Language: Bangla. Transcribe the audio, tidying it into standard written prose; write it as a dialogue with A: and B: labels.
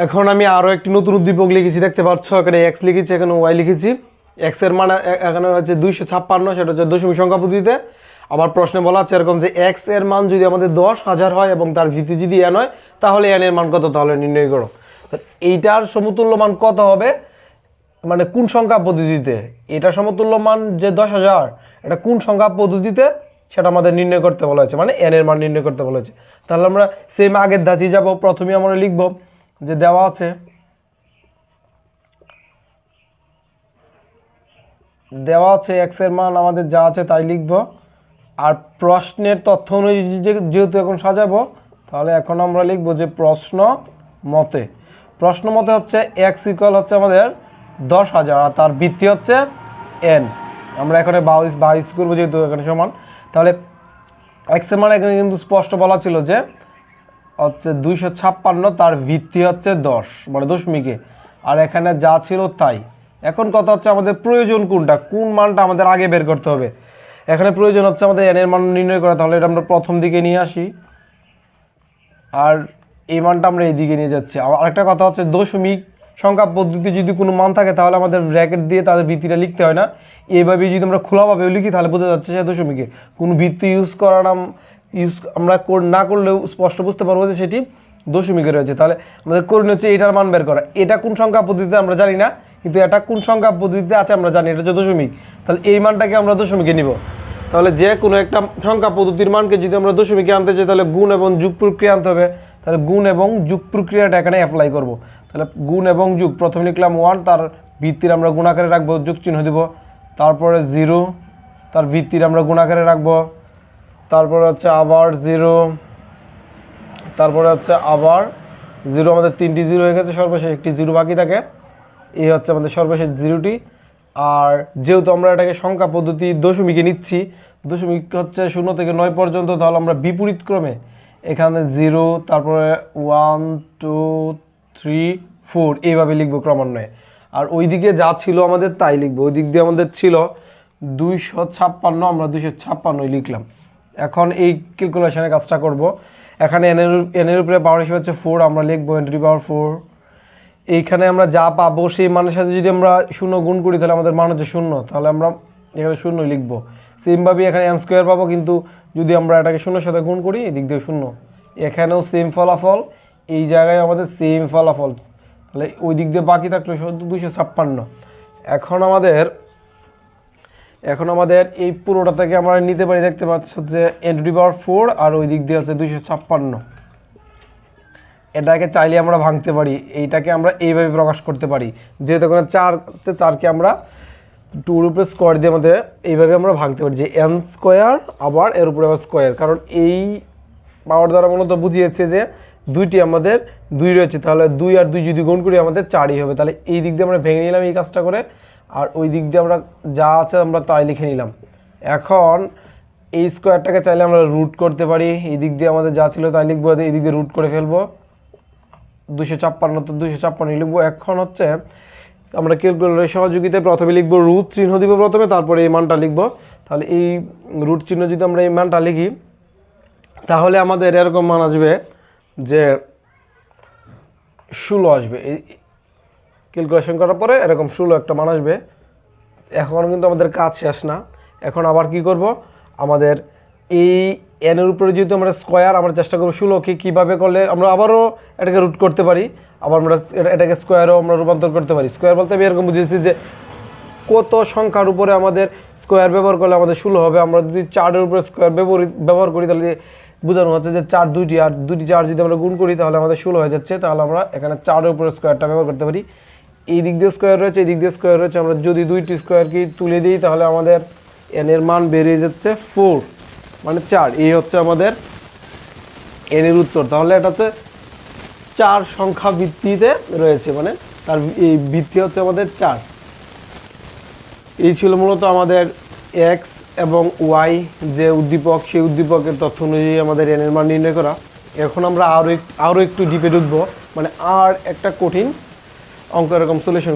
A: এখন আমি আরও একটি নতুন উদ্দীপক লিখেছি, দেখতে পাচ্ছ এখানে এক্স লিখেছি, এখানে ওয়াই লিখেছি। এক্সের মান এখানে হচ্ছে 256, সেটা হচ্ছে দশমিক সংখ্যা পদ্ধতিতে। আবার প্রশ্নে বলা আছে এরকম যে এক্স এর মান যদি আমাদের 10,000 হয় এবং তার ভিত্তি যদি এন হয়, তাহলে এন এর মান কত, তাহলে নির্ণয় করো। তো এইটার সমতুল্য মান কত হবে, মানে কোন সংখ্যা পদ্ধতিতে, এটা সমতুল্য মান যে 10,000, এটা কোন সংখ্যা পদ্ধতিতে সেটা আমাদের নির্ণয় করতে বলা হয়েছে, মানে এন এর মান নির্ণয় করতে বলা হয়েছে। তাহলে আমরা সেম আগের ধাঁচে যাব। প্রথমে আমরা লিখব যে দেওয়া আছে এক্স এর মান আমাদের যা আছে তাই লিখব। আর প্রশ্নের তথ্য অনুযায়ী যেহেতু এখন সাজাবো, তাহলে এখন আমরা লিখব যে প্রশ্ন মতে হচ্ছে এক্স ইকুয়াল হচ্ছে আমাদের 10,000 আর তার ভিত্তি হচ্ছে এন। আমরা এখানে 22 করবো যেহেতু এখানে সমান। তাহলে এক্স এর মান এখানে কিন্তু স্পষ্ট বলা ছিল যে হচ্ছে 256, তার ভিত্তি হচ্ছে 10, মানে দশমিকে, আর এখানে যা ছিল তাই। এখন কথা হচ্ছে আমাদের প্রয়োজন কোনটা, কোন মানটা আমাদের আগে বের করতে হবে। এখানে প্রয়োজন হচ্ছে আমাদের এন এর মান নির্ণয় করা। তাহলে এটা আমরা প্রথম দিকে নিয়ে আসি, আর এই মানটা আমরা এই দিকে নিয়ে যাচ্ছি। আরেকটা কথা হচ্ছে দশমিক সংখ্যা পদ্ধতি যদি কোনো মান থাকে তাহলে আমাদের ব্র্যাকেট দিয়ে তাদের ভিত্তিটা লিখতে হয় না। এইভাবে যদি আমরা খোলাভাবে লিখি তাহলে বোঝা যাচ্ছে সে দশমিকে, কোনো ভিত্তি আমরা না করলেও স্পষ্ট বুঝতে পারবো যে সেটি দশমিকে রয়েছে। তাহলে আমাদের করণীয় হচ্ছে এটার মান বের করা। এটা কোন সংখ্যা পদ্ধতিতে আমরা জানি না, কিন্তু এটা কোন সংখ্যা পদ্ধতিতে আছে আমরা জানি, এটা হচ্ছে দশমিক। তাহলে এই মানটাকে আমরা দশমিকে নিব। তাহলে যে কোনো একটা সংখ্যা পদ্ধতির মানকে যদি আমরা দশমিকে আনতে চাই তাহলে গুণ এবং যোগ প্রক্রিয়া আনতে হবে। তাহলে গুণ এবং যোগ প্রক্রিয়াটা এখানে অ্যাপ্লাই করব। তাহলে গুণ এবং যোগ, প্রথমে লিখলাম 1, তার ভিত্তির আমরা গুণাকারে রাখবো, যোগ চিহ্ন দিব। তারপরে 0, তার ভিত্তির আমরা গুণাকারে রাখবো। তারপরে হচ্ছে আবার 0, তারপরে হচ্ছে আবার 0। আমাদের 3টি 0 হয়ে গেছে, সর্বশেষ একটি 0 বাকি থাকে। এই হচ্ছে আমাদের সর্বশেষ 0টি। আর যেহেতু আমরা এটাকে সংখ্যা পদ্ধতি দশমিকে নিচ্ছি, দশমিক হচ্ছে 0 থেকে 9 পর্যন্ত, তাহলে আমরা বিপরীত ক্রমে এখানে 0, তারপরে 1, 2, 3, 4 এইভাবে লিখবো ক্রমান্বয়ে। আর ওই দিকে যা ছিল আমাদের তাই লিখবো। ওই দিক দিয়ে আমাদের ছিল 256, আমরা 256 লিখলাম। এখন এই ক্যালকুলেশনের কাজটা করব। এখানে এনের উপরে পাওয়ার হিসেবে হচ্ছে 4, আমরা লিখবো n টু দি পাওয়ার 4। এইখানে আমরা যা পাবো সেই মানের সাথে যদি আমরা 0 গুণ করি তাহলে আমাদের মান হচ্ছে 0, তাহলে আমরা এখানে 0 লিখবো। সেমভাবে এখানে n স্কোয়ার পাবো, কিন্তু যদি আমরা এটাকে 0 সাথে গুণ করি এদিক দিয়ে 0, এখানেও সেম ফলাফল, এই জায়গায় আমাদের সেম ফলাফল। তাহলে ওই দিক দিয়ে বাকি থাকলো 256। এখন আমাদের এই পুরোটা থেকে আমরা নিতে পারি, দেখতে পাচ্ছ যে n টু দি পাওয়ার 4, আর ওই দিক দিয়ে হচ্ছে 256। এটাকে চাইলে আমরা ভাঙতে পারি, এইটাকে আমরা এইভাবে প্রকাশ করতে পারি। যেহেতু এখানে 4 আছে, 4কে আমরা 2 উপরে স্কোয়ার দিয়ে আমাদের এইভাবে আমরা ভাঙতে পারি যে n স্কোয়ার আবার এর উপরে আবার স্কোয়ার, কারণ এই পাওয়ার দ্বারা মূলত বুঝিয়েছে যে দুইটি আমাদের 2 রয়েছে, তাহলে 2 আর 2 যদি গুণ করি আমাদের 4ই হবে। তাহলে এই দিক দিয়ে আমরা ভেঙে নিলাম এই কাজটা করে, আর ওই দিক দিয়ে আমরা যা আছে আমরা তাই লিখে নিলাম। এখন এই স্কোয়ারটাকে চাইলে আমরা রুট করতে পারি, এই দিক দিয়ে আমাদের যা ছিল তাই লিখবো, এই দিক দিয়ে রুট করে ফেলবো। 256 তো 256 লিখবো। এখন হচ্ছে আমরা ক্যালকুলেটরের সহযোগিতায় প্রথমে লিখবো রুট চিহ্ন দিব প্রথমে, তারপরে এই মানটা লিখবো। তাহলে এই রুট চিহ্ন যদি আমরা এই মানটা লিখি তাহলে আমাদের এরকম মান আসবে যে 16 আসবে। এই ক্যালকুলেশন করার পরে এরকম 16 একটা মান আসবে। এখন কিন্তু আমাদের কাজ শেষ না। এখন আবার কি করব, আমাদের এই এনের উপরে যেহেতু আমরা স্কোয়ার, আমরা চেষ্টা করবো 16কে কীভাবে করলে আমরা আবারও এটাকে রুট করতে পারি, আবার আমরা এটাকে স্কোয়ারও আমরা রূপান্তর করতে পারি। স্কোয়ার বলতে আমি এরকম বুঝেছি যে কত সংখ্যার উপরে আমাদের স্কোয়ার ব্যবহার করলে আমাদের 16 হবে। আমরা যদি 4-এর উপরে স্কোয়ার ব্যবহার করি তাহলে বোঝানো হচ্ছে যে 4 দুইটি, আর 2টি 4 যদি আমরা গুণ করি তাহলে আমাদের 16 হয়ে যাচ্ছে। তাহলে আমরা এখানে 4-এর উপরে স্কোয়ারটা ব্যবহার করতে পারি। এই দিক দিয়ে স্কোয়ার রয়েছে, এই দিক দিয়ে স্কোয়ার রয়েছে, আমরা যদি 2টি স্কোয়ারকে তুলে দিই তাহলে আমাদের n এর মান বেরিয়ে যাচ্ছে 4, মানে 4। এই হচ্ছে আমাদের n এর উত্তর। তাহলে এটা হচ্ছে 4 সংখ্যা ভিত্তিতে রয়েছে, মানে তার এই ভিত্তি হচ্ছে আমাদের 4। এই ছিল মূলত আমাদের x এবং y যে উদ্দীপক, সেই উদ্দীপকের তথ্য অনুযায়ী আমাদের n এর মান নির্ণয় করা। এখন আমরা আরও একটু ডিপে ঢুকবো, মানে আর একটা কঠিন অঙ্ক এরকম সলিউশন